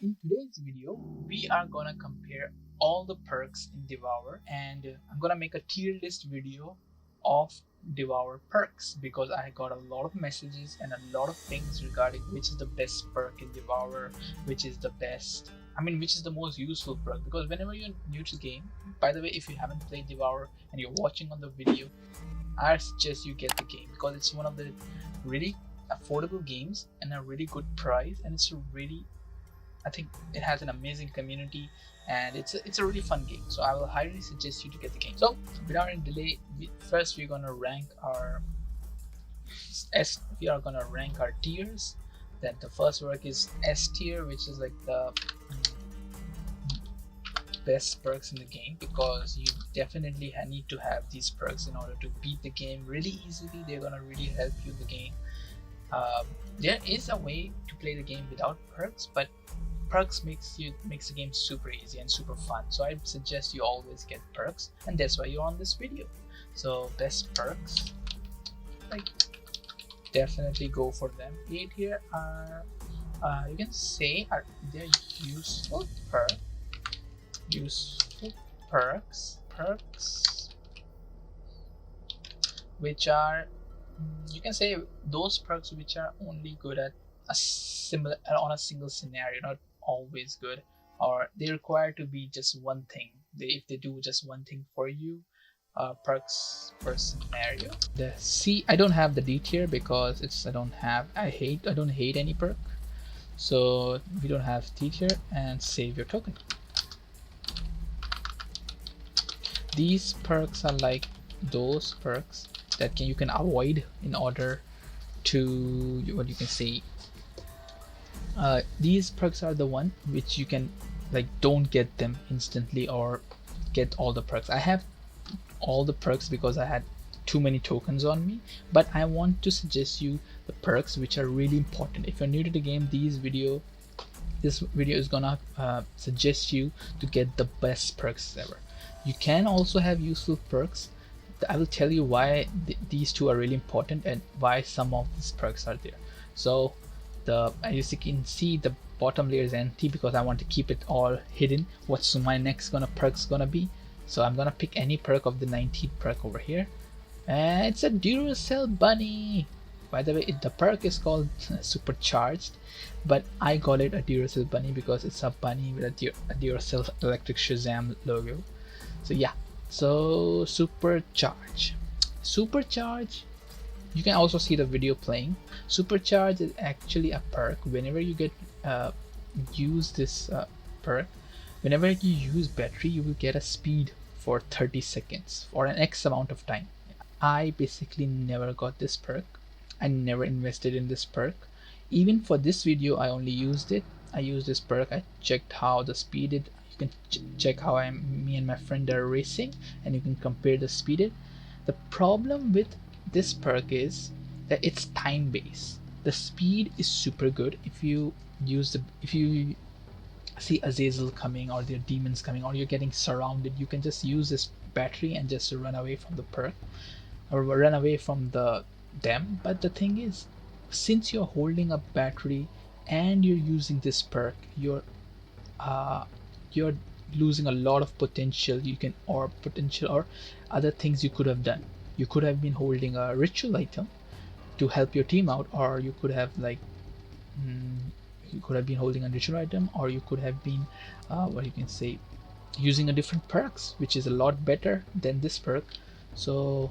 In today's video, we are gonna compare all the perks in Devour, and I'm gonna make a tier list video of Devour perks because I got a lot of messages and a lot of things regarding which is the best perk in Devour, which is the best. Which is the most useful perk? Because whenever you're new to the game, by the way, if you haven't played Devour and you're watching on the video, I suggest you get the game because it's one of the really affordable games and a really good price, and I think it has an amazing community and it's a really fun game. So I will highly suggest you to get the game. So without any delay, first we're gonna rank our we are gonna rank our tiers. Then the first work is S tier, which is like the best perks in the game because you definitely need to have these perks in order to beat the game really easily. They're gonna really help you in the game. There is a way to play the game without perks, but perks makes the game super easy and super fun. So I suggest you always get perks, and that's why you're on this video. So best perks, like definitely go for them. 8 here are you can say are they're useful perks which are, you can say, those perks which are only good at on a single scenario, not always good, or they require to be just one thing. If they do just one thing for you, perks per scenario. The C, I don't have the D tier because I don't hate any perk, so we don't have D tier. And save your token. These perks are like those perks that you can avoid in order to, what you can say, these perks are the one which you can, like, don't get them instantly or get all the perks. I have all the perks because I had too many tokens on me, but I want to suggest you the perks which are really important. If you're new to the game, this video is gonna suggest you to get the best perks ever. You can also have useful perks. I will tell you why these two are really important and why some of these perks are there. So as you can see, the bottom layer is empty because I want to keep it all hidden. What's my next perk's gonna be? So I'm gonna pick any perk of the 19th perk over here, and it's a Duracell bunny. By the way, the perk is called Supercharged, but I call it a Duracell bunny because it's a bunny with a Duracell Electric Shazam logo. So yeah, so Supercharge, you can also see the video playing. Supercharge is actually a perk. Whenever you get use this perk, whenever you use battery, you will get a speed for 30 seconds for an X amount of time. I basically never got this perk. I never invested in this perk. Even for this video, I only used it. I used this perk. I checked how the speed it. You can check how me and my friend are racing, and you can compare the speed. The problem with this perk is that it's time based. The speed is super good if you see Azazel coming or there are demons coming or you're getting surrounded. You can just use this battery and just run away from the perk or run away from them. But the thing is, since you're holding a battery and you're using this perk, you're losing a lot of potential. Or other things you could have done. You could have been holding a ritual item to help your team out, or you could have been holding a ritual item, or you could have been what you can say, using a different perks, which is a lot better than this perk. So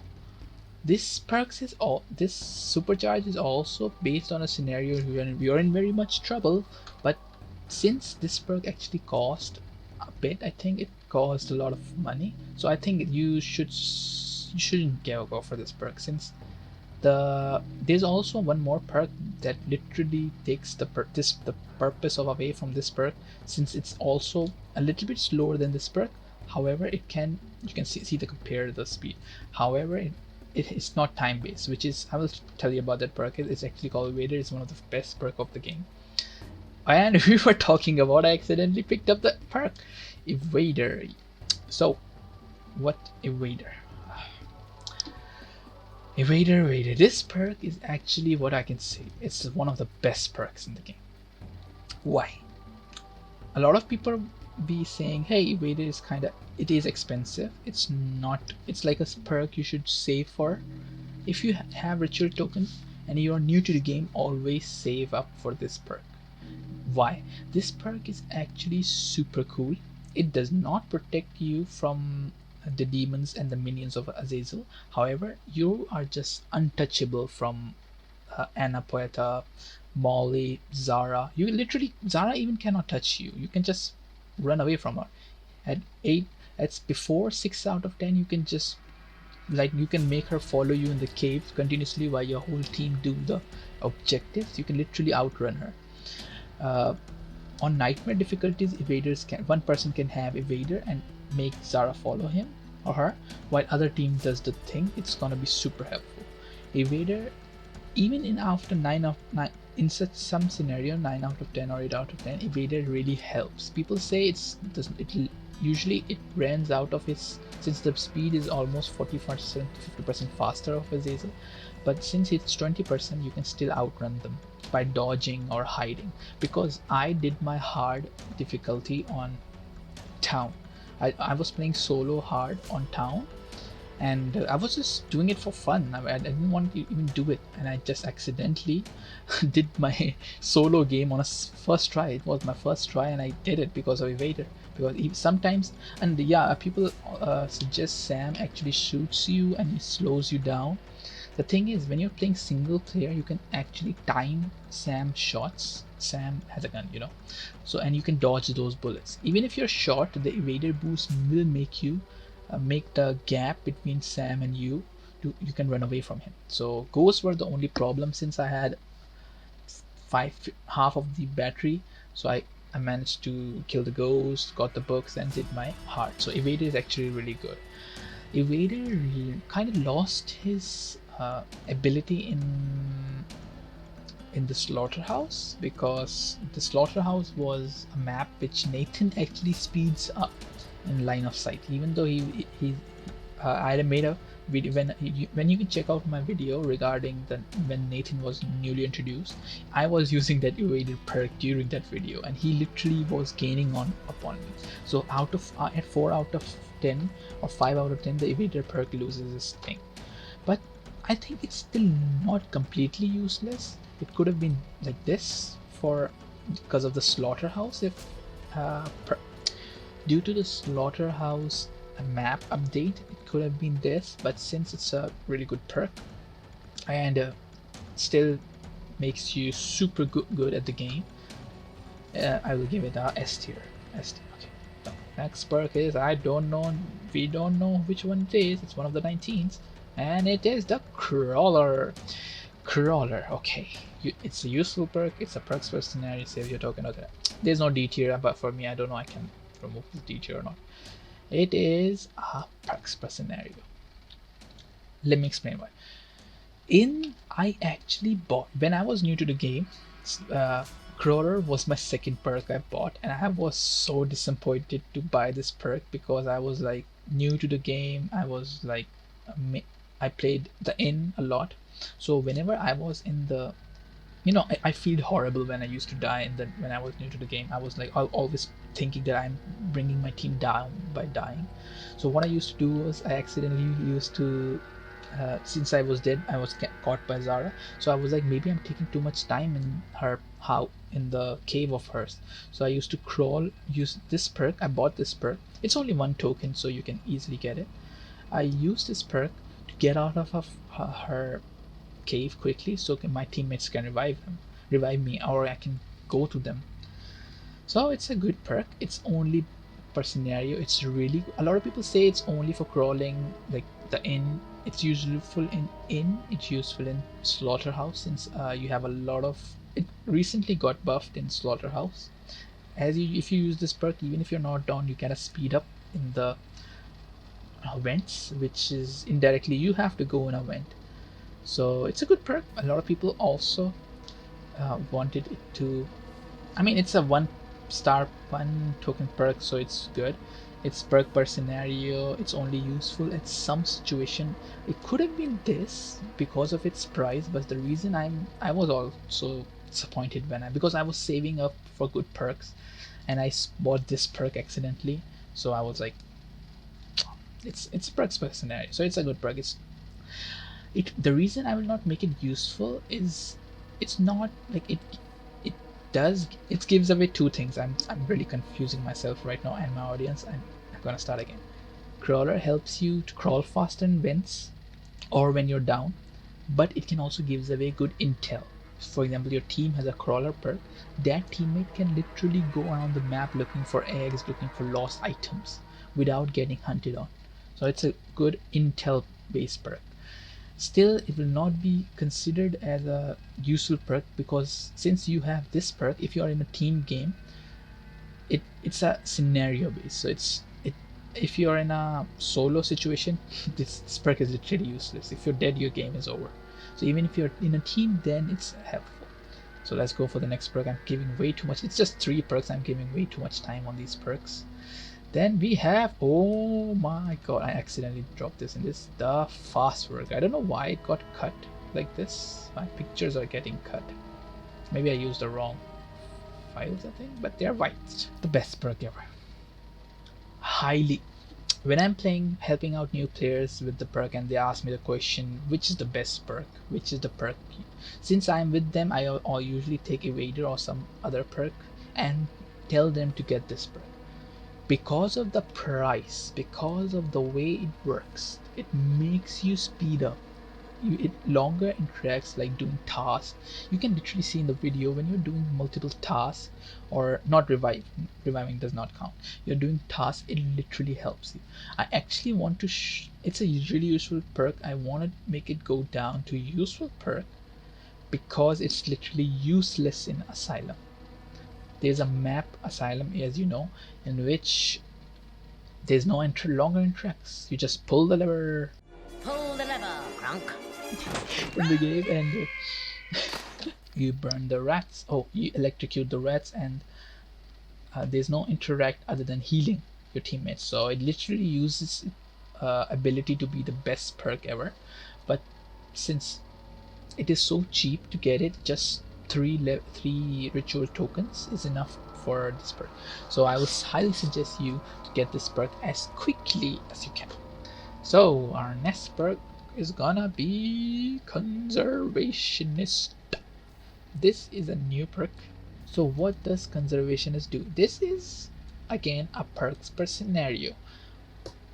this Supercharge is also based on a scenario when we are in very much trouble. But since this perk actually cost a bit, I think it cost a lot of money, so I think you shouldn't go for this perk. Since there's also one more perk that literally takes the purpose away from this perk, since it's also a little bit slower than this perk. However, you can see the speed. However, it's not time based, which is, I will tell you about that perk. It's actually called Vader. It's one of the best perk of the game. And we were talking about, I accidentally picked up the perk Evader. So what Evader? Evader. This perk is actually, what I can say, it's one of the best perks in the game. Why? a lot of people be saying, hey, evader is kind of, it is expensive. It's not, it's like a perk you should save for. If you have ritual token and you are new to the game, always save up for this perk. Why? This perk is actually super cool. It does not protect you from the demons and the minions of Azazel. However, you are just untouchable from Anna Poeta, Molly, Zara. You literally, Zara even cannot touch you. You can just run away from her. At 8, it's before 6 out of 10, you can just, like, you can make her follow you in the cave continuously while your whole team do the objectives. You can literally outrun her. On nightmare difficulties, evaders can, one person can have evader and make Zara follow him or her while other team does the thing. It's gonna be super helpful. Evader, even in after 9 of 9, in such some scenario, 9 out of 10 or 8 out of 10, evader really helps. People say it usually it runs out of its, since the speed is almost 40% to 50% faster of Azazel, but since it's 20%, you can still outrun them by dodging or hiding. Because I did my hard difficulty on town. I was playing solo hard on town, and I was just doing it for fun. I didn't want to even do it, and I just accidentally did my solo game on a first try. It was my first try, and I did it because of evader. Because sometimes, and yeah, people suggest Sam actually shoots you and he slows you down. The thing is, when you're playing single player, you can actually time Sam's shots. Sam has a gun, you know, so, and you can dodge those bullets. Even if you're short, the evader boost will make you make the gap between Sam and you can run away from him. So ghosts were the only problem, since I had half of the battery, so I managed to kill the ghost, got the books, and did my heart. So evader is actually really good. Evader kind of lost his ability in the slaughterhouse, because the slaughterhouse was a map which Nathan actually speeds up in line of sight. Even though I had made a video when you can check out my video regarding when Nathan was newly introduced, I was using that evaded perk during that video, and he literally was gaining upon me. So out of at 4 out of 10 or 5 out of 10, the evader perk loses this thing. But I think it's still not completely useless. It could have been like this because of the slaughterhouse. If due to the slaughterhouse map update, it could have been this, but since it's a really good perk and still makes you super good at the game, I will give it a S tier. Okay. The next perk is, we don't know which one it is. It's one of the 19s, and it is the Crawler. Okay, it's a useful perk. It's a perks for scenario. Save your token. Okay, there's no D tier, but for me, I don't know I can remove the D tier or not. It is a perks per scenario. Let me explain why. I actually bought, when I was new to the game, Crawler was my second perk I bought, and I was so disappointed to buy this perk because I was like new to the game. I was like, I played the inn a lot, so whenever I was in the, I feel horrible when I used to die, and then when I was new to the game, I was like always thinking that I'm bringing my team down by dying. So what I used to do was I accidentally used to, since I was dead, I was caught by Zara. So I was like, maybe I'm taking too much time in the cave of hers. So I used to use this perk. I bought this perk. It's only 1 token, so you can easily get it. I used this perk to get out of her cave quickly, so my teammates can revive me, or I can go to them. So it's a good perk. It's only per scenario. It's really, a lot of people say it's only for crawling, like the inn. It's useful in inn. It's useful in slaughterhouse, since you have a lot of, it recently got buffed in slaughterhouse. If you use this perk, even if you're not down, you get a speed up in the vents, which is indirectly you have to go in a vent. So it's a good perk. A lot of people also wanted it to, it's a 1-star 1 token perk, so it's good. It's perk per scenario. It's only useful at some situation. It could have been this because of its price, but the reason I was also disappointed because I was saving up for good perks, and I bought this perk accidentally, so I was like, it's a perks per scenario, so it's a good perk. The reason I will not make it useful is it's not like it gives away two things. I'm really confusing myself right now and my audience. I'm gonna start again. Crawler helps you to crawl faster in vents or when you're down, but it can also gives away good intel. For example, your team has a crawler perk, that teammate can literally go around the map looking for eggs, looking for lost items without getting hunted on. So it's a good intel based perk. Still, it will not be considered as a useful perk because since you have this perk, if you are in a team game, it's a scenario based. So if you're in a solo situation, this perk is literally useless. If you're dead, your game is over. So even if you're in a team, then it's helpful. So let's go for the next perk. I'm giving way too much. It's just 3 perks. I'm giving way too much time on these perks. Then we have, oh my god, I accidentally dropped this in this, the fast work. I don't know why it got cut like this. My pictures are getting cut. Maybe I used the wrong files, I think, but they're white. The best perk ever. Highly. When I'm playing, helping out new players with the perk and they ask me the question, which is the best perk? Which is the perk? Since I'm with them, I'll usually take Evader or some other perk and tell them to get this perk. Because of the price, because of the way it works, it makes you speed up. It longer interacts like doing tasks. You can literally see in the video when you're doing multiple tasks, or not reviving does not count. You're doing tasks, it literally helps you. I actually want to it's a really useful perk. I want to make it go down to useful perk because it's literally useless in Asylum. There's a map, Asylum, as you know, in which there's no longer interacts. You just pull the lever. Pull the lever, Crunk. In the game, and you burn the rats. Oh, you electrocute the rats, and there's no interact other than healing your teammates. So it literally uses ability to be the best perk ever. But since it is so cheap to get it, just 3 ritual tokens is enough for this perk. So I would highly suggest you to get this perk as quickly as you can. So our next perk is gonna be Conservationist. This is a new perk. So what does Conservationist do? This is again a perks per scenario.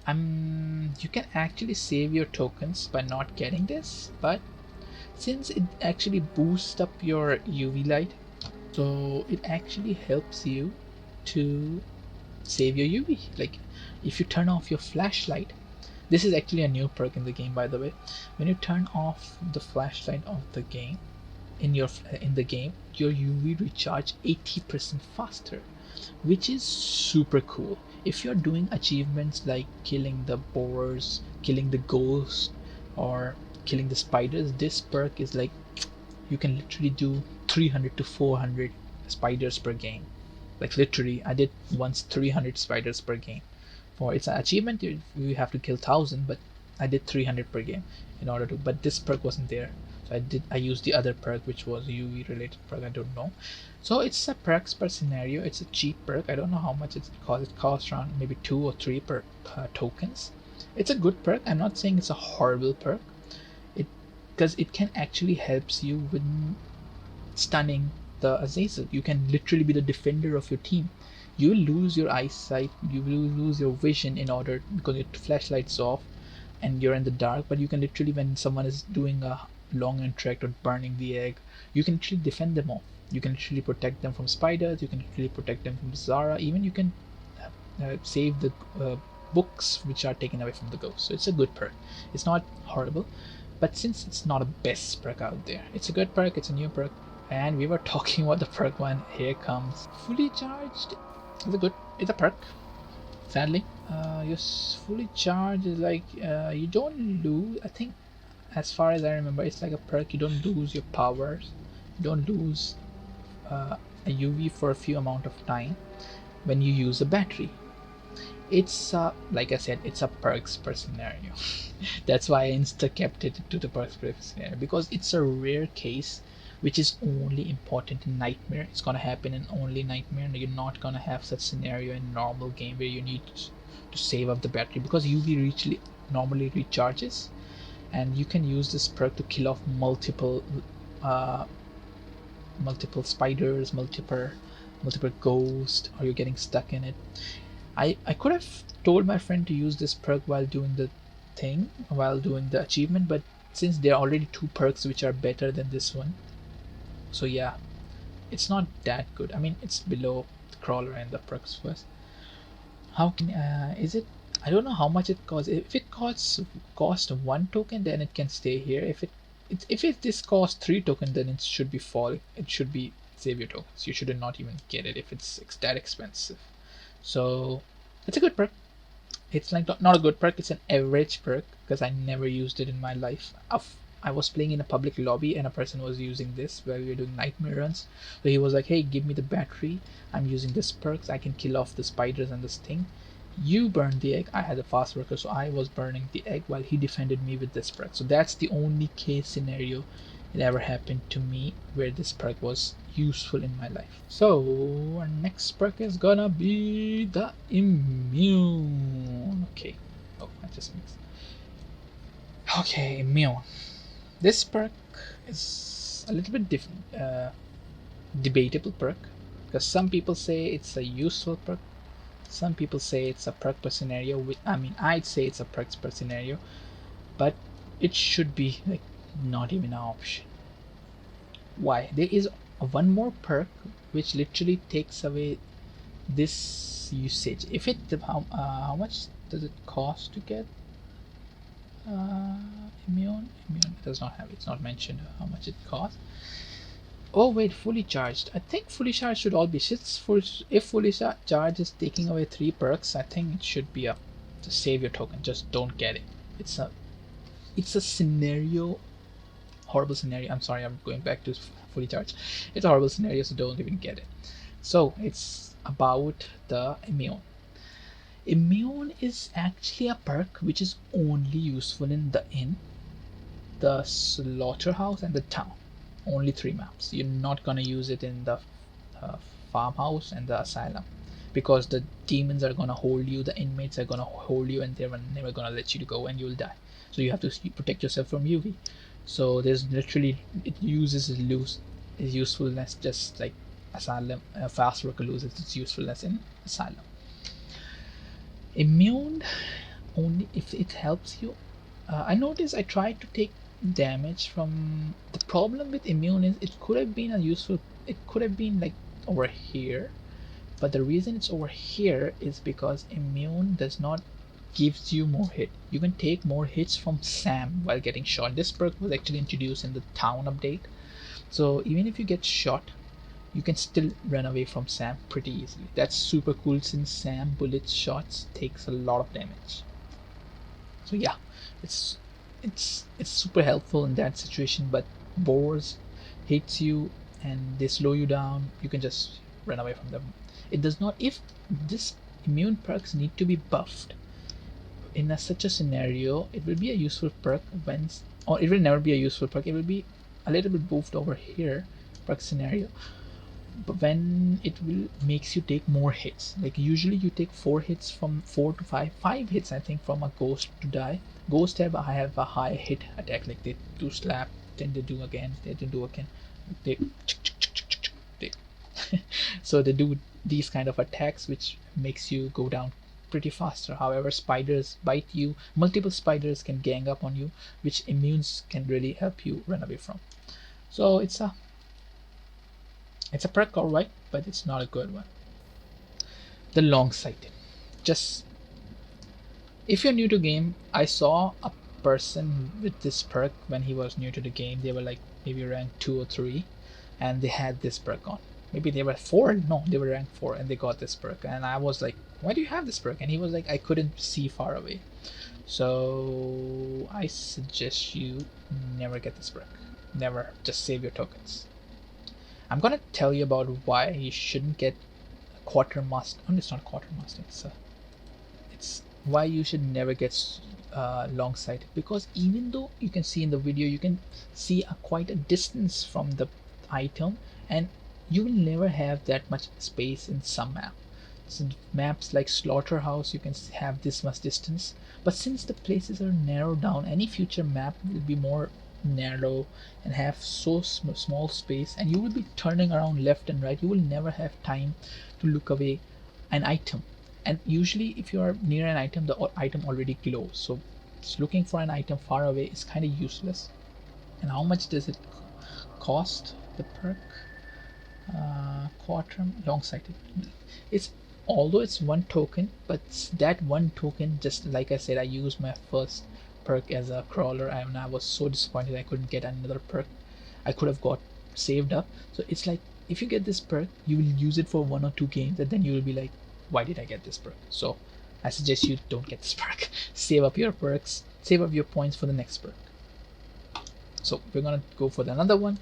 You can actually save your tokens by not getting this, but since it actually boosts up your UV light, so it actually helps you to save your UV. Like if you turn off your flashlight, this is actually a new perk in the game, by the way. When you turn off the flashlight of the game in the game, your UV recharge 80% faster, which is super cool. If you're doing achievements like killing the borers, killing the ghosts, or killing the spiders, this perk is like you can literally do 300 to 400 spiders per game. Like literally, I did once 300 spiders per game. For it's an achievement, you have to kill 1000, but I did 300 per game in order to. But this perk wasn't there, so I used the other perk, which was UV related perk. I don't know. So it's a perks per scenario. It's a cheap perk. I don't know how much it costs. It costs around maybe 2 or 3 per tokens. It's a good perk. I'm not saying it's a horrible perk. Because it can actually helps you with stunning the Azazel. You can literally be the defender of your team. You will lose your eyesight, you will lose your vision because your flashlight's off and you're in the dark, but you can literally, when someone is doing a long interact or burning the egg, you can literally defend them all. You can literally protect them from spiders, you can literally protect them from Zara, even you can save the books which are taken away from the ghost. So it's a good perk. It's not horrible, but since it's not a best perk out there, it's a good perk, it's a new perk. And we were talking about the perk one. Here comes fully charged. It's a perk. Sadly, your fully charged is like you don't lose. I think, as far as I remember, it's like a perk. You don't lose your powers. You don't lose a UV for a few amount of time when you use a battery. It's like I said, it's a perks per scenario. That's why I kept it to the perks per scenario, because it's a rare case which is only important in Nightmare. It's gonna happen in only Nightmare, and you're not gonna have such scenario in normal game where you need to save up the battery, because UV normally recharges, and you can use this perk to kill off uh, multiple spiders, multiple ghosts, or you're getting stuck in it. I could have told my friend to use this perk while doing the achievement, but since there are already two perks which are better than this one, so yeah, it's not that good. I mean, it's below the crawler and the perks first. How can is it? I don't know how much it costs. If it cost 1 token, then it can stay here. If this costs 3 tokens, then it should be falling. It should be savior tokens. You should not even get it if it's that expensive. So it's a good perk. It's like not a good perk, it's an average perk, because I never used it in my life. I was playing in a public lobby and a person was using this where we were doing nightmare runs. So he was like, hey, give me the battery, I'm using this perks, I can kill off the spiders and this thing. You burned the egg. I had a fast worker, so I was burning the egg while he defended me with this perk. So that's the only case scenario it ever happened to me where this perk was useful in my life. So our next perk is gonna be the immune. Okay. Oh, I just mixed. Okay, immune. This perk is a little bit different, debatable perk, because some people say it's a useful perk. Some people say it's a perk per scenario. I mean, I'd say it's a perk per scenario, but it should be like not even an option. Why? There is one more perk which literally takes away this usage. If it how much does it cost to get immune? It does not have. It's not mentioned how much it costs. Oh wait, fully charged. I think fully charged should all be shits. If fully charged is taking away 3 perks, I think it should be a savior token. Just don't get it. It's a scenario, horrible scenario. I'm sorry, I'm going back to fully charged. It's a horrible scenario, so don't even get it. So it's about the immune. Immune is actually a perk which is only useful in the inn, the slaughterhouse, and the town. Only 3 maps. You're not gonna use it in the farmhouse and the asylum, because the demons are gonna hold you, the inmates are gonna hold you, and they're never gonna let you go, and you'll die. So you have to protect yourself from UV. So there's literally, it uses its usefulness just like asylum. Fast worker loses its usefulness in asylum. Immune only if it helps you. I noticed I tried to take damage from. The problem with immune is it could have been like over here, but the reason it's over here is because immune does not gives you more hit. You can take more hits from Sam while getting shot. This perk was actually introduced in the town update, so even if you get shot, you can still run away from Sam pretty easily. That's super cool, since Sam bullet shots takes a lot of damage. So yeah, it's super helpful in that situation. But boars hits you and they slow you down, you can just run away from them. It does not. If this immune perks need to be buffed in such a scenario, it will be a useful perk or it will never be a useful perk. It will be a little bit buffed over here perk scenario, but when it will makes you take more hits. Like usually you take 4 hits from 4 to 5 hits I think from a ghost to die. Ghost have a high hit attack, like they do slap, then they do again, they so they do these kind of attacks which makes you go down pretty faster. However, spiders bite you, multiple spiders can gang up on you, which immunes can really help you run away from. So it's a perk, alright, but it's not a good one. The long sighted. Just if you're new to game, I saw a person with this perk when he was new to the game. They were like maybe rank 2 or 3, and they had this perk on. Maybe they were 4. No, they were rank 4 and they got this perk, and I was like, why do you have this perk? And he was like, I couldn't see far away. So I suggest you never get this perk. Never. Just save your tokens. I'm gonna tell you about why you shouldn't get Quartermaster. Oh, it's not Quartermaster. It's why you should never get long sighted. Because even though you can see in the video, you can see quite a distance from the item, and you will never have that much space in some map. So maps like Slaughterhouse, you can have this much distance, but since the places are narrowed down, any future map will be more narrow and have so small space, and you will be turning around left and right. You will never have time to look away an item, and usually if you are near an item, the item already glows, so looking for an item far away is kind of useless. And how much does it cost, the perk? Quarter long-sighted. It's, although it's one token, but that one token, just like I said, I used my first perk as a crawler, and I was so disappointed I couldn't get another perk I could have got saved up. So it's like, if you get this perk, you will use it for 1 or 2 games, and then you will be like, why did I get this perk? So I suggest you don't get this perk. Save up your perks, save up your points for the next perk. So we're gonna go for another one,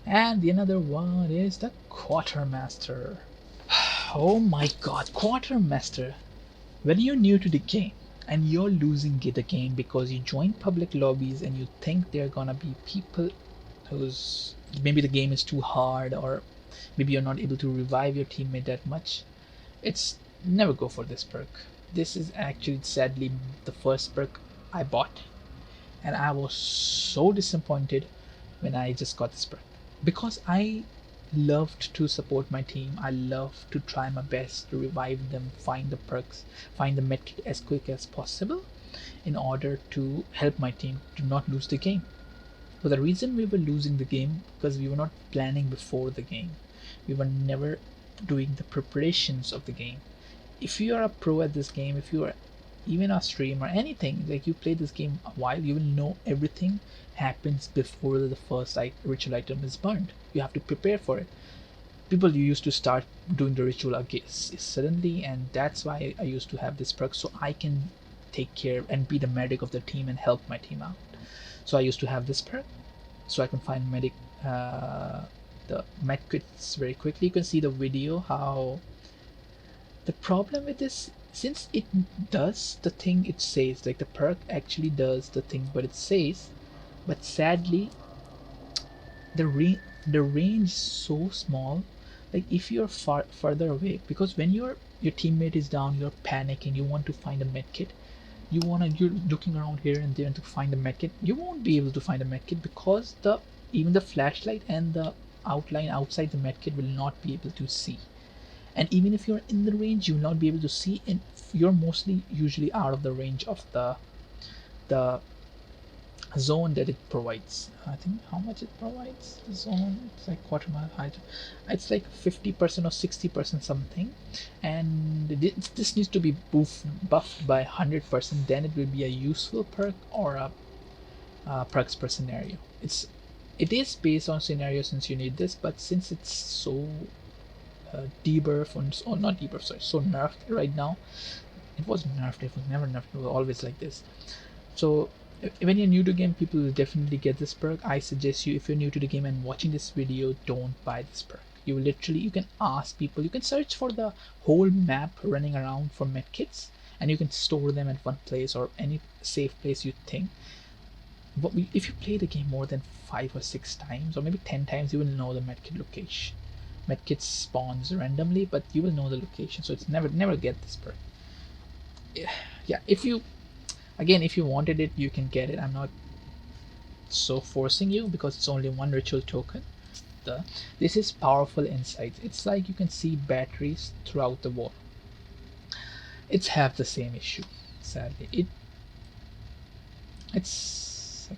and the another one is the Quartermaster. Oh my god, Quartermaster. When you're new to the game and you're losing the game because you join public lobbies and you think there are gonna be people who's, maybe the game is too hard, or maybe you're not able to revive your teammate that much, it's never go for this perk. This is actually sadly the first perk I bought, and I was so disappointed when I just got this perk, because I loved to support my team. I loved to try my best to revive them, find the perks, find the medkit as quick as possible in order to help my team to not lose the game. But the reason we were losing the game, because we were not planning before the game. We were never doing the preparations of the game. If you are a pro at this game, if you are even a streamer, anything, like you play this game a while, you will know everything happens before the first ritual item is burned. You have to prepare for it. People used to start doing the ritual again suddenly, and that's why I used to have this perk, so I can take care and be the medic of the team and help my team out. So I used to have this perk so I can find medic the medkits very quickly. You can see the video how the problem with this, since it does the thing it says, like the perk actually does the thing what it says, but sadly the range is so small. Like if you're further away, because when your teammate is down, you're panicking, you want to find a medkit, you're looking around here and there to find a medkit, you won't be able to find a medkit because even the flashlight and the outline outside the medkit will not be able to see. And even if you're in the range, you will not be able to see, and you're mostly usually out of the range of the zone that it provides. I think how much it provides, the zone, it's like quarter mile height, it's like 50% or 60% something, and this needs to be buffed by 100%, then it will be a useful perk or a perks per scenario. It is based on scenario since you need this, but since it's so debuff, or not debuff, sorry, so nerfed right now. It was nerfed, it was never nerfed, it was always like this. So when you're new to game, people will definitely get this perk. I suggest you, if you're new to the game and watching this video, don't buy this perk. You can ask people, you can search for the whole map running around for medkits, and you can store them at one place or any safe place you think. But if you play the game more than 5 or 6 times, or maybe 10 times, you will know the medkit location. Medkit spawns randomly, but you will know the location, so it's never get this perk. Yeah, if you wanted it, you can get it. I'm not so forcing you because it's only one ritual token. This is powerful insights. It's like you can see batteries throughout the wall. It's have the same issue, sadly. I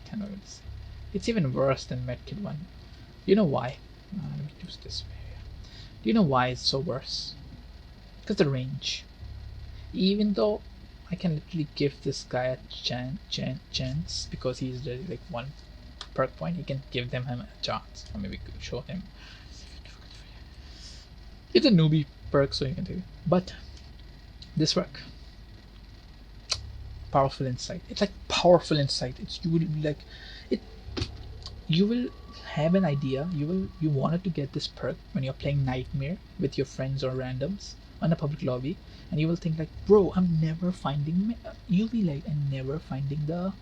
cannot really say. It's even worse than medkit one. You know why? Let me use this way. Do you know why it's so worse? Because the range. Even though I can literally give this guy a chance because he's like 1 perk point, he can give him a chance. Or maybe we could show him. It's a newbie perk, so you can take it. But this perk, powerful insight. It's like powerful insight. You will be like it. You will have an idea. You wanted to get this perk when you're playing Nightmare with your friends or randoms on a public lobby, and you will think like, bro, I'm never finding. You'll be like, I'm never finding the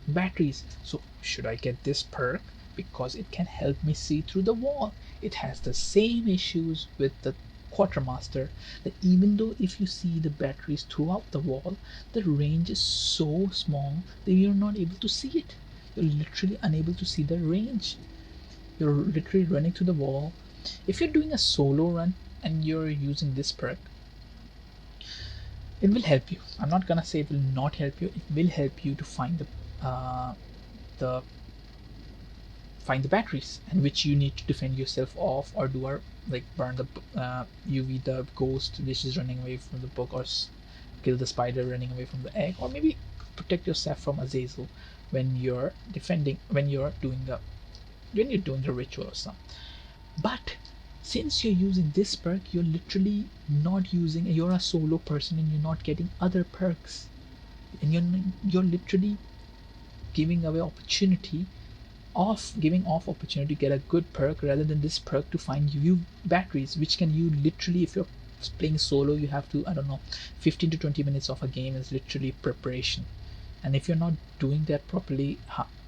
batteries. So should I get this perk because it can help me see through the wall. It has the same issues with the Quartermaster, that even though if you see the batteries throughout the wall, the range is so small that you're not able to see it. You're literally unable to see the range. You're literally running to the wall. If you're doing a solo run and you're using this perk, it will help you. I'm not gonna say it will not help you. It will help you to the find the batteries, and which you need to defend yourself off, or do or like burn the UV the ghost which is running away from the book, or kill the spider running away from the egg, or maybe protect yourself from Azazel when you're defending, when you're doing the ritual or something. But since you're using this perk, you're literally not using, you're a solo person and you're not getting other perks, and you're literally giving away opportunity giving off opportunity to get a good perk rather than this perk to find you batteries, which can you literally, if you're playing solo, you have to, I don't know, 15 to 20 minutes of a game is literally preparation, and if you're not doing that properly,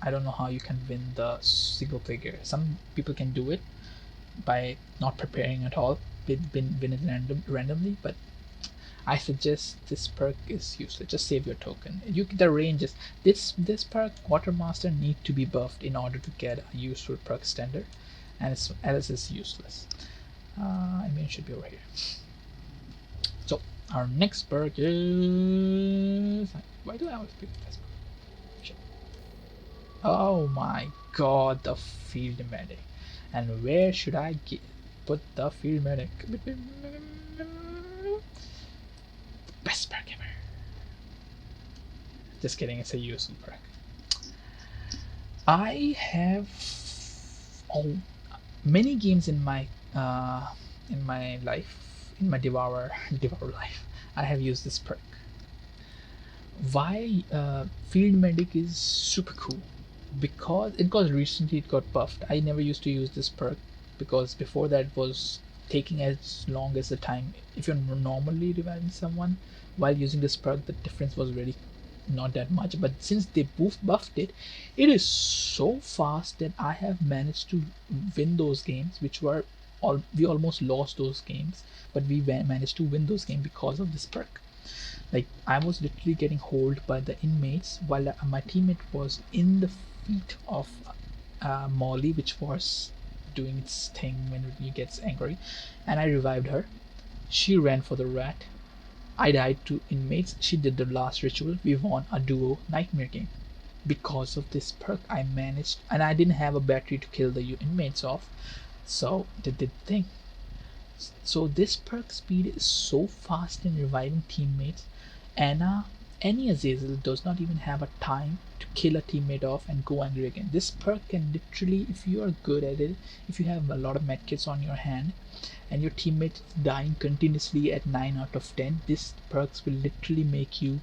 I don't know how you can win the single player. Some people can do it by not preparing at all, win it randomly, but I suggest this perk is useless. Just save your token. The ranges. This perk Quartermaster need to be buffed in order to get a useful perk standard, and else is useless. I mean, it should be over here. So our next perk is, why do I always pick this perk? Shit. Oh my god, the field medic. And where should I put the field medic? Best perk ever. Just kidding, it's a useful perk. I have many games in my life, in my Devour life, I have used this perk. Why Field Medic is super cool? Because recently it got buffed. I never used to use this perk because before that it was taking as long as the time. If you're normally reviving someone while using this perk, the difference was really not that much, but since they buffed it, it is so fast that I have managed to win those games, which were we almost lost those games, but we managed to win those games because of this perk. Like, I was literally getting holed by the inmates while my teammate was in the feet of Molly, which was doing its thing when he gets angry, and I revived her. She ran for the rat. I died to inmates. She did the last ritual. We won a duo nightmare game. Because of this perk, I managed, and I didn't have a battery to kill the inmates off, so they did the thing. So this perk speed is so fast in reviving teammates. Any Azazel does not even have a time to kill a teammate off and go angry again. This perk can literally, if you are good at it, if you have a lot of medkits on your hand and your teammate is dying continuously at 9 out of 10, this perks will literally make you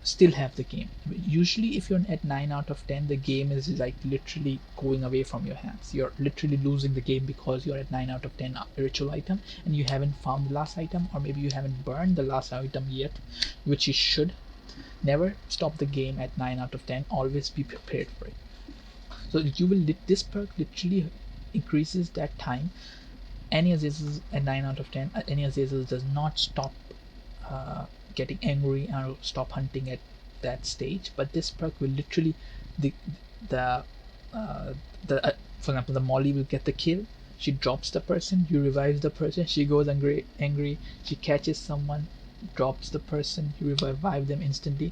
still have the game. Usually if you're at 9 out of 10, the game is like literally going away from your hands. You're literally losing the game because you're at 9 out of 10 ritual item and you haven't found the last item, or maybe you haven't burned the last item yet, which you should. Never stop the game at 9 out of 10. Always be prepared for it. So this perk literally increases that time. Any Azazel at 9 out of 10, any Azazel does not stop getting angry and stop hunting at that stage, but this perk will literally for example, the Molly will get the kill, she drops the person, you revive the person, she goes angry, she catches someone, drops the person, you revive them instantly.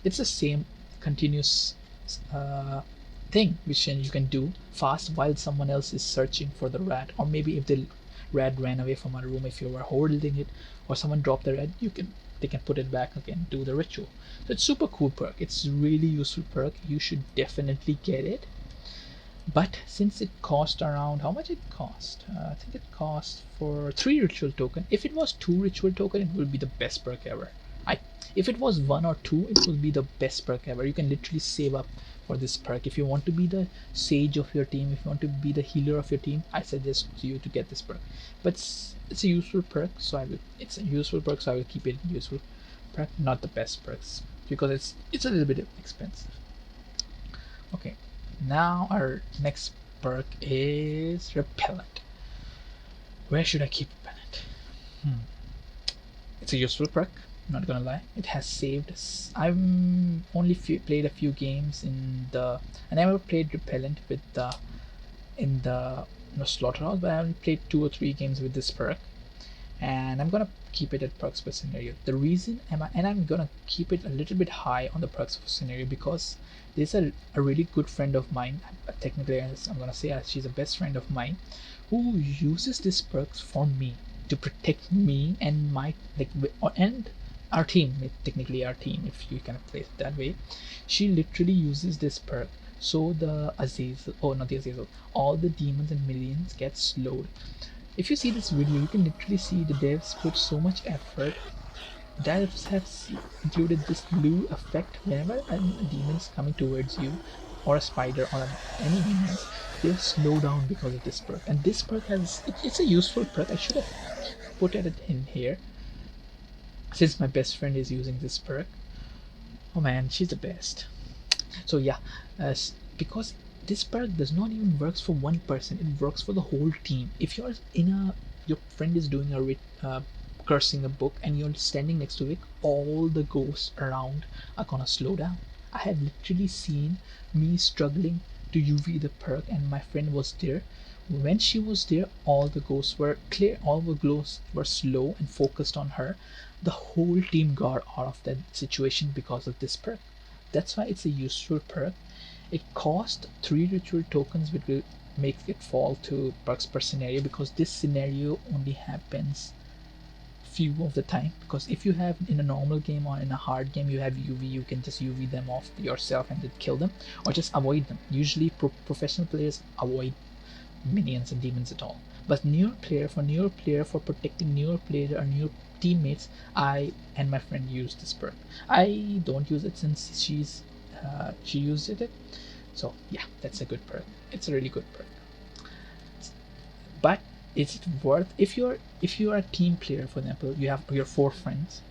It's the same continuous thing which you can do fast while someone else is searching for the rat, or maybe if the rat ran away from a room, if you were holding it or someone dropped the rat, they can put it back again, do the ritual. So it's super cool perk. It's really useful perk. You should definitely get it. But since it cost around, how much it cost? I think it cost for 3 ritual token. If it was 2 ritual token, it would be the best perk ever. If it was 1 or 2, it would be the best perk ever. You can literally save up for this perk. If you want to be the sage of your team, if you want to be the healer of your team, I suggest you to get this perk. But it's a useful perk, so I will keep it useful perk, not the best perks, because it's a little bit expensive. Okay, Now our next perk is Repellent. Where should I keep Repellent? It's a useful perk, not gonna lie. It has saved. I've only played a few games in the. I never played Repellent with the in the slaughterhouse, but I only played 2 or 3 games with this perk, and I'm gonna keep it at perks per scenario. The reason I'm gonna keep it a little bit high on the perks per scenario because there's a really good friend of mine. Technically, I'm gonna say she's a best friend of mine who uses this perks for me to protect me and my and our team. Technically our team, if you can place it that way. She literally uses this perk so the Azazel, oh not the Azazel, all the demons and minions get slowed. If you see this video, you can literally see the devs put so much effort. Devs have included this blue effect whenever a demon is coming towards you, or a spider, or any demons, they'll slow down because of this perk. And this perk it's a useful perk. I should have put it in here since my best friend is using this perk. Oh man, she's the best. So yeah, because this perk does not even works for one person, it works for the whole team. If you're your friend is doing a cursing a book and you're standing next to it, all the ghosts around are gonna slow down. I have literally seen me struggling to UV the perk and my friend was there. When she was there, all the ghosts were clear, all the ghosts were slow and focused on her. The whole team got out of that situation because of this perk. That's why it's a useful perk. It costs 3 ritual tokens, which will make it fall to perks per scenario, because this scenario only happens few of the time. Because if you have in a normal game or in a hard game you have UV, you can just UV them off yourself and then kill them or just avoid them. Usually professional players avoid minions and demons at all, but newer player for protecting newer player or new teammates, I and my friend use this perk. I don't use it since she used it, so yeah, that's a good perk. It's a really good perk. But is it worth, if you're a team player, for example, you have your 4 friends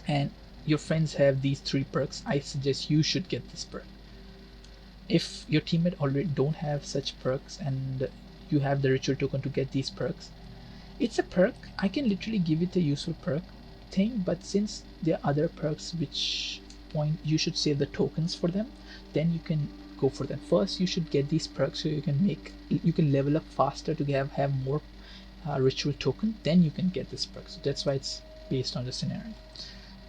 and your friends have these 3 perks, I suggest you should get this perk. If your teammate already don't have such perks and you have the ritual token to get these perks, it's a perk. I can literally give it a useful perk thing, but since there are other perks which point you should save the tokens for them, then you can go for them. First you should get these perks so you can level up faster to have more ritual token, then you can get this perk. So that's why it's based on the scenario.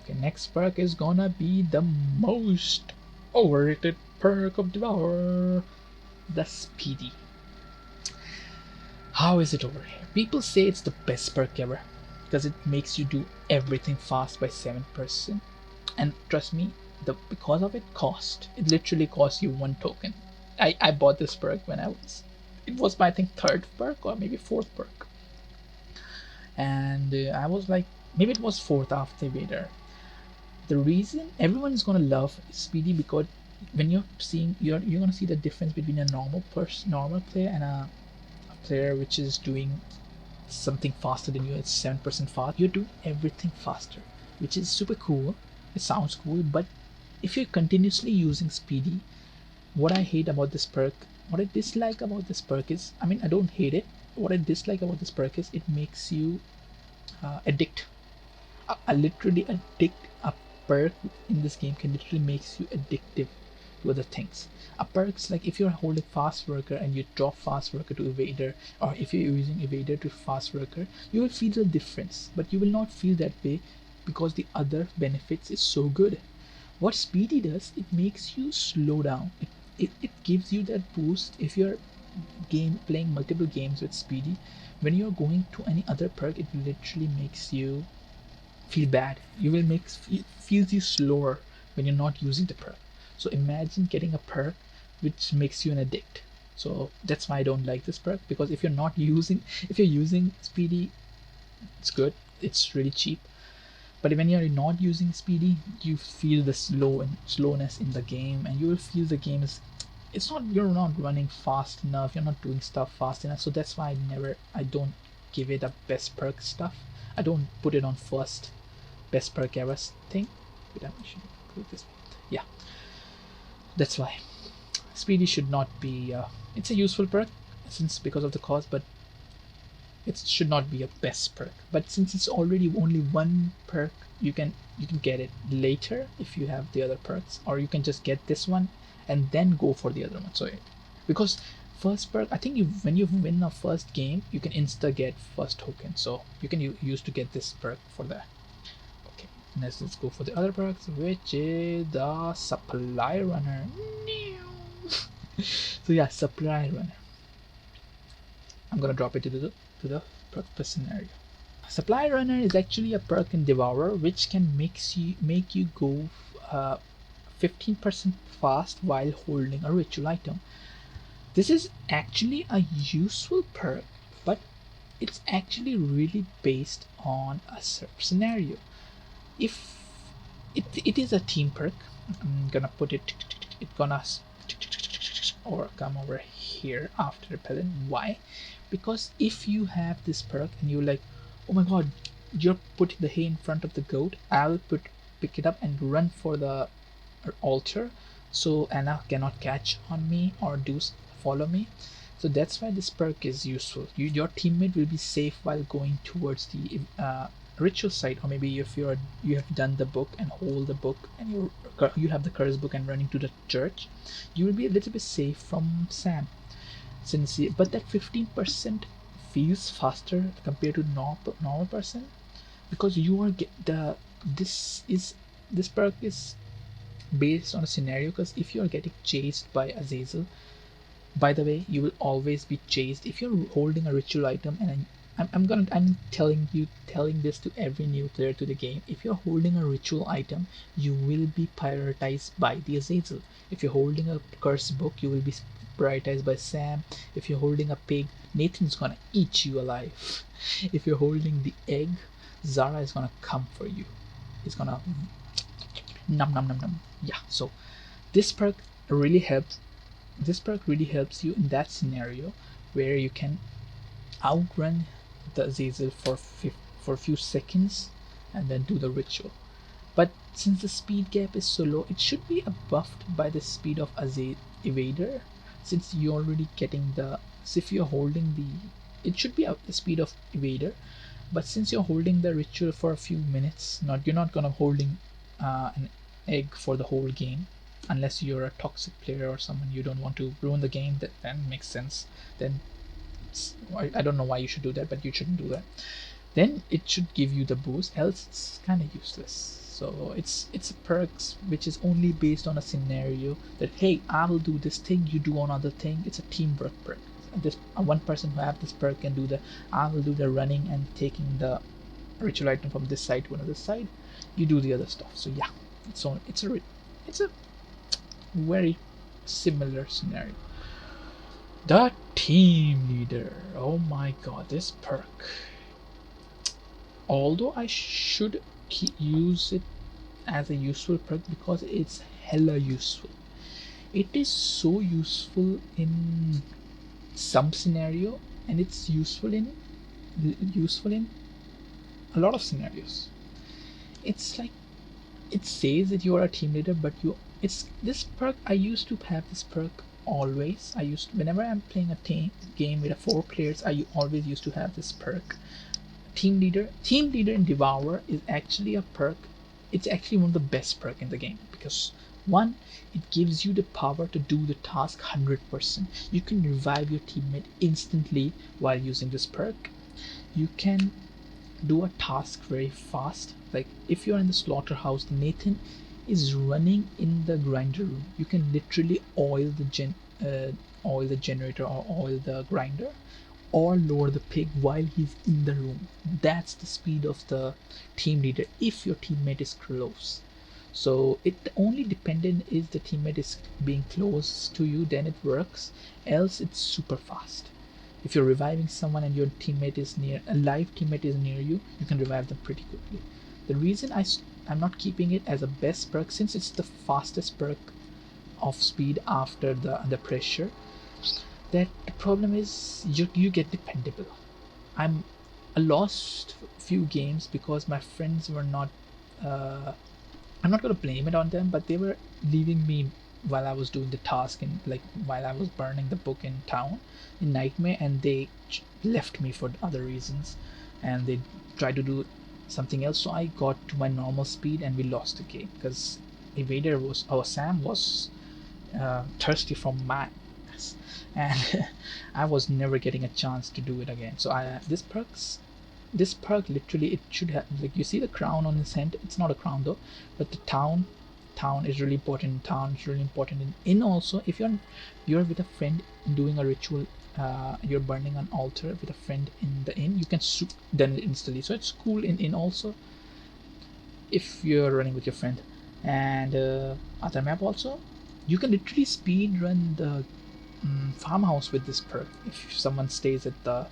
Okay, next perk is gonna be the most overrated perk of Devour, the Speedy. How is it over here? People say it's the best perk ever because it makes you do everything fast by 7%, and trust me, because of it literally costs you 1 token. I bought this perk when it was my, I think, 3rd perk or maybe 4th perk, and I was like, maybe it was 4th after Vader. The reason everyone is gonna love Speedy, because when you're gonna see the difference between a normal player and a player which is doing something faster than you. It's 7% fast. You're doing everything faster, which is super cool. It sounds cool, but if you're continuously using Speedy, what I hate about this perk, what I dislike about this perk is, I mean, I don't hate it. What I dislike about this perk is it makes you addict. Literally addict. A perk in this game can literally makes you addictive to other things. A perks, like if you're holding fast worker and you drop fast worker to evader, or if you're using evader to fast worker, you will feel the difference, but you will not feel that way because the other benefits is so good. What Speedy does, it makes you slow down. It gives you that boost. If you're playing multiple games with Speedy, when you're going to any other perk, it literally makes you feel bad. It feels you slower when you're not using the perk. So imagine getting a perk which makes you an addict. So that's why I don't like this perk, because if you're using Speedy, it's good, it's really cheap. But when you're not using Speedy, you feel the slowness in the game, and you will feel the game is, you're not running fast enough, you're not doing stuff fast enough. So that's why I don't give it a best perk stuff. I don't put it on first best perk ever thing. Wait, I should put this. Yeah, that's why. Speedy should not be it's a useful perk since because of the cost, but it should not be a best perk. But since it's already only one perk, you can get it later if you have the other perks, or you can just get this one and then go for the other one. So because first perk, I think when you win a first game, you can insta get first token, so you can use to get this perk for that. Okay, let's go for the other perks, which is the Supply Runner. So yeah, Supply Runner. I'm gonna drop it to the perk scenario. Supply Runner is actually a perk in Devourer which can make you go 15% fast while holding a ritual item. This is actually a useful perk, but it's actually really based on a certain scenario. If it is a team perk, I'm gonna put it. It's gonna or come over here after Repellent. Why? Because if you have this perk and you're like, oh my god, you're putting the hay in front of the goat, I'll pick it up and run for the altar so Anna cannot catch on me or follow me. So that's why this perk is useful. Your teammate will be safe while going towards the ritual site, or maybe if you have done the book and hold the book and you have the curse book and running to the church, you will be a little bit safe from Sam. But that 15% feels faster compared to normal person, because you are this perk is based on a scenario. Because if you are getting chased by Azazel, by the way, you will always be chased if you're holding a ritual item. And I'm telling this to every new player to the game. If you're holding a ritual item, you will be prioritized by the Azazel. If you're holding a curse book, you will be prioritized by Sam. If you're holding a pig, Nathan's gonna eat you alive. If you're holding the egg, Zara is gonna come for you. He's gonna num num num num. Yeah, so this perk really helps. This perk really helps you in that scenario where you can outrun the Azazel for a few seconds and then do the ritual. But since the speed gap is so low, it should be buffed by the speed of Azazel Evader. Since you're already getting if you're holding it should be the speed of Evader. But since you're holding the ritual for a few minutes, you're not gonna holding an egg for the whole game, unless you're a toxic player or someone you don't want to ruin the game. That then makes sense. Then I don't know why you should do that, but you shouldn't do that. Then it should give you the boost, else it's kind of useless. So it's a perks which is only based on a scenario that, hey, I will do this thing, you do another thing. It's a teamwork perk. This one person who have this perk can do I will do the running and taking the ritual item from this side to another side. You do the other stuff. So yeah, it's a very similar scenario. The team leader. Oh my god, this perk. Although I should use it as a useful perk because it's hella useful. It is so useful in some scenario, and it's useful in a lot of scenarios. It's like it says that you are a team leader, but it's this perk. I used to have this perk always. Whenever I'm playing a game with 4 players, I always used to have this perk. Team leader in Devour is actually a perk. It's actually one of the best perk in the game, because one, it gives you the power to do the task 100%. You can revive your teammate instantly while using this perk. You can do a task very fast. Like if you're in the slaughterhouse, Nathan is running in the grinder room. You can literally oil the generator or oil the grinder, or lower the pig while he's in the room. That's the speed of the team leader if your teammate is close. So it only dependent is the teammate is being close to you, then it works, else it's super fast. If you're reviving someone and your teammate is a live teammate is near you, you can revive them pretty quickly. The reason I'm not keeping it as a best perk, since it's the fastest perk of speed after the Underpressure, that the problem is you get dependable. I lost few games because my friends were not I'm not going to blame it on them, but they were leaving me while I was doing the task in, like, while I was burning the book in town in Nightmare, and they left me for other reasons, and they tried to do something else. So I got to my normal speed, and we lost the game because Evader was, our Sam was thirsty for max, and I was never getting a chance to do it again. So I this perk literally, it should have, like, you see the crown on his hand, it's not a crown though, but the town is really important. Town is really important in also, if you're with a friend doing a ritual, you're burning an altar with a friend in the inn, you can done it instantly. So it's cool in also if you're running with your friend. And other map also, you can literally speed run the farmhouse with this perk. If someone stays at the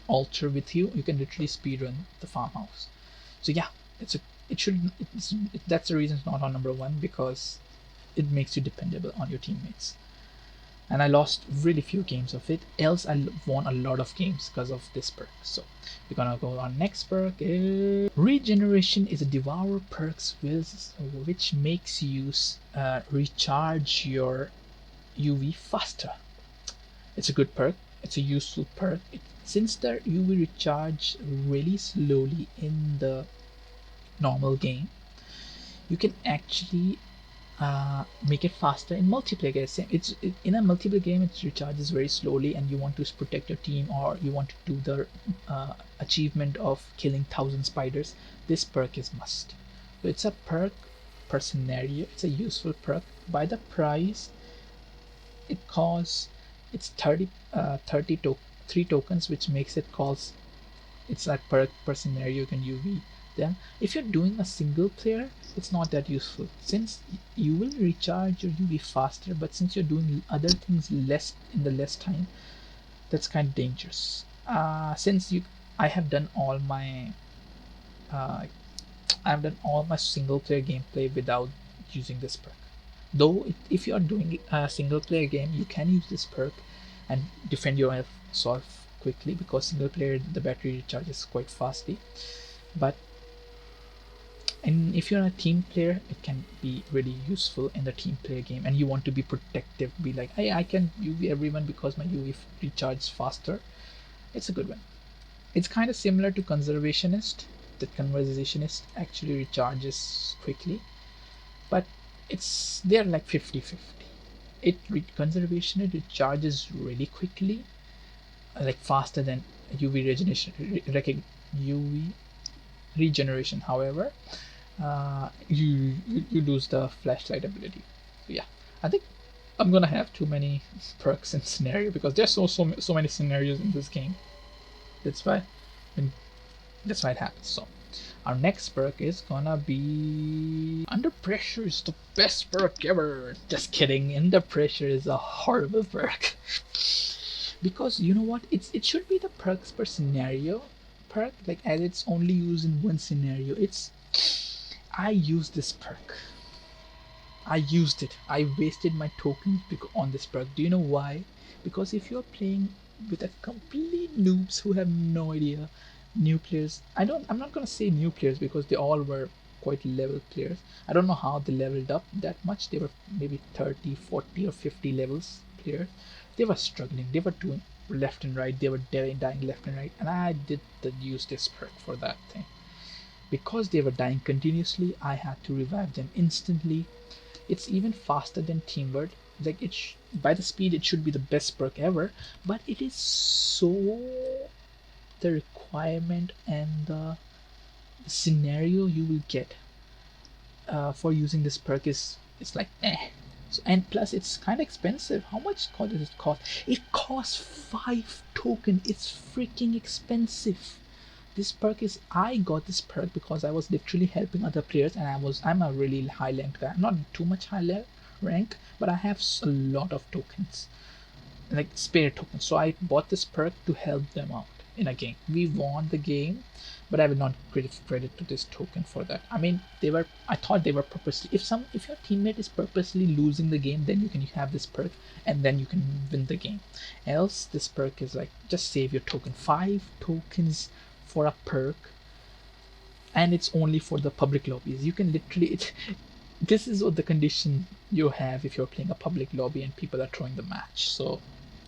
altar with you, you can literally speed run the farmhouse. So yeah, that's the reason it's not on number one, because it makes you dependable on your teammates. And I lost really few games of it, else I won a lot of games because of this perk. So we're gonna go on next perk. Regeneration is a Devour Perks which makes you recharge your UV faster. It's a good perk, it's a useful perk. Since the UV recharge really slowly in the normal game, you can actually make it faster in multiplayer games. In a multiplayer game, it recharges very slowly, and you want to protect your team, or you want to do the achievement of killing 1,000 spiders. This perk is must. So it's a perk per scenario. It's a useful perk. By the price, it costs, it's 3 tokens, which makes it cost, it's like perk per scenario. You can UV them. If you're doing a single player, it's not that useful, since you will recharge your UV faster, but since you're doing other things less in the less time, that's kind of dangerous. Since I have done all my single player gameplay without using this perk. Though if you are doing a single player game, you can use this perk and defend yourself quickly, because single player the battery recharges quite fastly. But if you're a team player, it can be really useful in the team player game, and you want to be protective, be like, hey, I can UV everyone because my UV recharges faster. It's a good one. It's kind of similar to Conservationist. The Conservationist actually recharges quickly, but they're like 50-50. Conservationist recharges really quickly, like faster than UV regeneration. However, you lose the flashlight ability. So yeah, I think I'm gonna have too many perks in scenario, because there's so many scenarios in this game. That's why it happens. So our next perk is gonna be Under Pressure is the best perk ever. Just kidding. Under Pressure is a horrible perk. Because you know what? It should be the perks per scenario perk, like, as it's only used in one scenario. I used this perk. I used it. I wasted my tokens on this perk. Do you know why? Because if you're playing with a complete noobs who have no idea, new players, I'm not gonna say new players, because they all were quite level players. I don't know how they leveled up that much. They were maybe 30, 40 or 50 levels players. They were struggling. They were doing left and right. They were dying left and right, and I did use this perk for that thing. Because they were dying continuously, I had to revive them instantly. It's even faster than Teamwork. Like, by the speed, it should be the best perk ever, but it is so, the requirement and the scenario you will get for using this perk is, it's like So, and plus it's kind of expensive. How much does it cost? It costs 5 token. It's freaking expensive. This perk is, I got this perk because I was literally helping other players, and I'm a really high ranked guy. I'm not too much high rank, but I have a lot of tokens, like spare tokens. So I bought this perk to help them out in a game. We won the game, but I will not give credit to this token for that. I mean, I thought they were purposely, if your teammate is purposely losing the game, then you can have this perk and then you can win the game. Else this perk is like, just save your token. 5 tokens for a perk, and it's only for the public lobbies. You can literally this is what the condition you have if you're playing a public lobby and people are throwing the match. So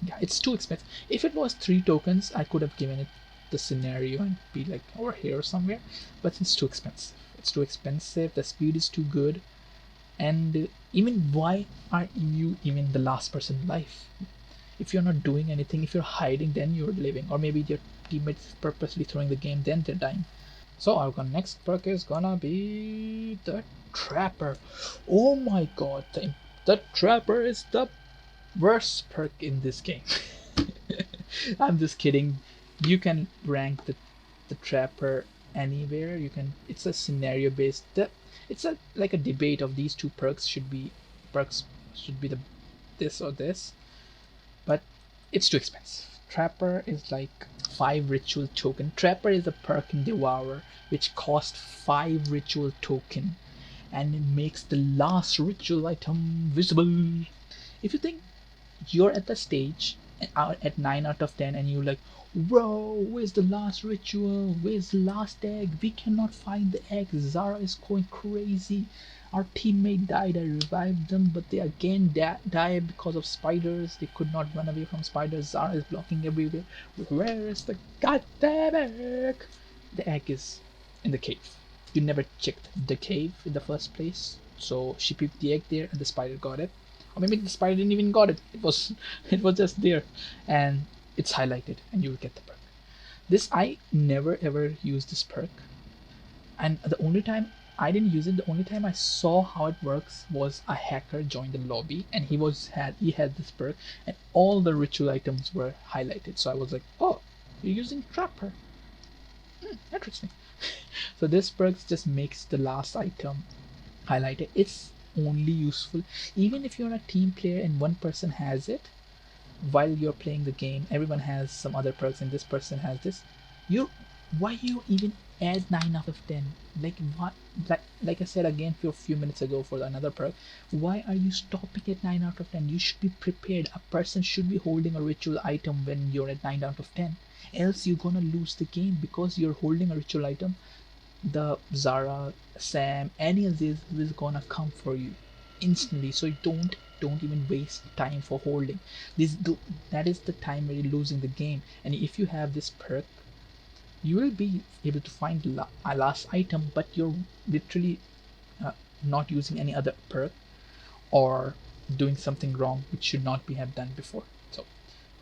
yeah, it's too expensive. If it was 3 tokens, I could have given it the scenario and be like over here somewhere, but it's too expensive. It's too expensive, the speed is too good, and even why are you even the last person alive? If you're not doing anything, if you're hiding, then you're living, or maybe your teammates purposely throwing the game, then they're dying. So our next perk is gonna be the Trapper. Oh my god, the Trapper is the worst perk in this game. I'm just kidding. You can rank the Trapper anywhere. You can. It's a scenario based. It's a like a debate of these two perks should be the this or this, but it's too expensive. Trapper is like 5 ritual token. Trapper is a perk in Devour which costs 5 ritual token, and it makes the last ritual item visible. If you think you're at the stage at 9 out of 10 and you're like, bro, where's the last ritual, where's the last egg, we cannot find the egg, Zara is going crazy, our teammate died, I revived them but they again died because of spiders, they could not run away from spiders, Zara is blocking everywhere, where is the goddamn egg? The egg is in the cave. You never checked the cave in the first place, so she peeped the egg there and the spider got it, or maybe the spider didn't even got it. It was just there, and it's highlighted, and you will get the perk. This I never ever used this perk, and the only time I didn't use it, the only time I saw how it works was a hacker joined the lobby, and he had this perk, and all the ritual items were highlighted. So I was like, oh, you're using Trapper. Interesting. So this perk just makes the last item highlighted. It's only useful even if you're a team player and one person has it while you're playing the game. Everyone has some other perks and this person has this. Why you even add 9 out of 10? Like what? Like I said again for a few minutes ago for another perk, why are you stopping at 9 out of 10? You should be prepared. A person should be holding a ritual item when you're at 9 out of 10, else you're gonna lose the game because you're holding a ritual item. The Zara, Sam, any of these is gonna come for you instantly. So don't even waste time for holding. That is the time where you're losing the game. And if you have this perk, you will be able to find a last item, but you're literally not using any other perk or doing something wrong which should not be have done before. So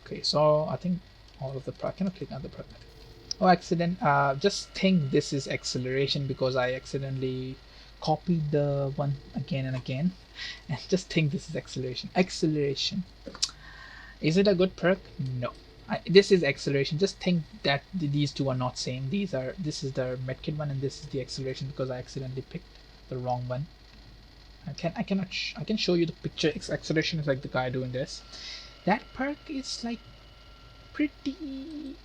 okay, so I think all of the perk. I cannot click on the perk. Oh, accident. Just think this is acceleration because I accidentally copied the one again and again, and just think this is acceleration. Acceleration. Is it a good perk? No. This is acceleration. Just think that these two are not same. This is the medkit one and this is the acceleration because I accidentally picked the wrong one. I can show you the picture. Acceleration is like the guy doing this. That perk is like pretty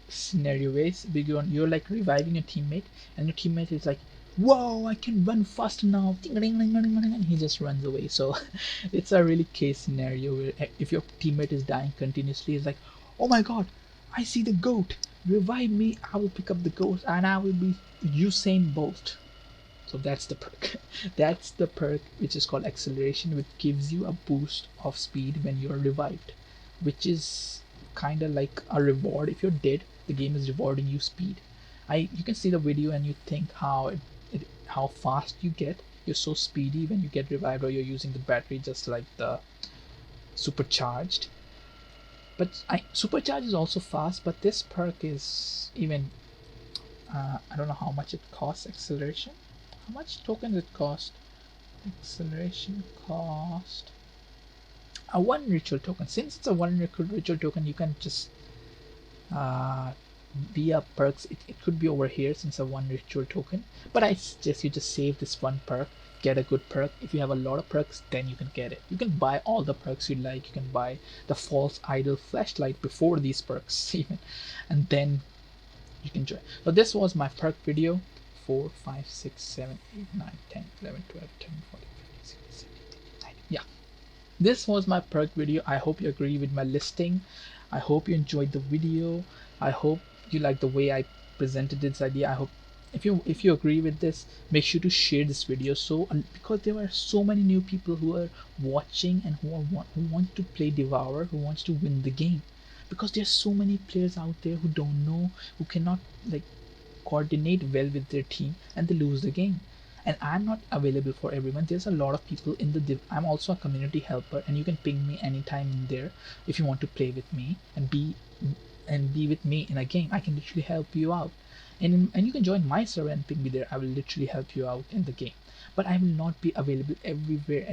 scenario based. You're like reviving your teammate and your teammate is like, whoa, I can run faster now, and he just runs away. So it's a really case scenario where if your teammate is dying continuously, it's like, oh my god, I see the goat, revive me, I will pick up the goat and I will be Usain Bolt. So that's the perk. That's the perk which is called acceleration, which gives you a boost of speed when you're revived, which is kind of like a reward. If you're dead, the game is rewarding you speed. You can see the video and you think how fast you get. You're so speedy when you get revived or you're using the battery just like the supercharged. But supercharged is also fast, but this perk is even I don't know how much it costs. Acceleration, how much tokens it cost? Acceleration cost a 1 ritual token. Since it's a 1 ritual token, you can just via perks, it could be over here since a 1 ritual token, but I suggest you just save this 1 perk, get a good perk. If you have a lot of perks, then you can get it. You can buy all the perks you like. You can buy the false idol flashlight before these perks even, and then you can join. So this was my perk video. 4, 5, 6, 7, 8, 9, 10, 11, 12, 13, 14, 15, 16, 17, 18, 19. Yeah, this was my perk video. I hope you agree with my listing. I hope you enjoyed the video. I hope you like the way I presented this idea. I hope if you agree with this, make sure to share this video, so because there are so many new people who are watching and who want to play Devour, who wants to win the game, because there's so many players out there who don't know, who cannot like coordinate well with their team, and they lose the game. And I'm not available for everyone. There's a lot of people in the I'm also a community helper, and you can ping me anytime in there if you want to play with me and be with me in a game. I can literally help you out, and you can join my server and ping me there. I will literally help you out in the game, but I will not be available everywhere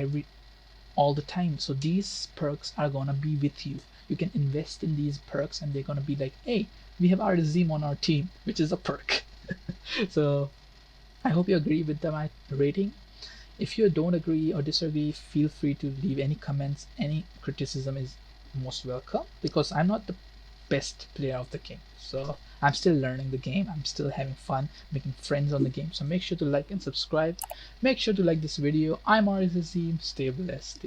all the time. So these perks are gonna be with you. You can invest in these perks, and they're gonna be like, hey, we have Ariz on our team, which is a perk. So I hope you agree with my rating. If you don't agree or disagree, feel free to leave any comments. Any criticism is most welcome, because I'm not the best player of the game. So I'm still learning the game. I'm still having fun making friends on the game. So make sure to like and subscribe. Make sure to like this video. I'm Ariz. Stay blessed.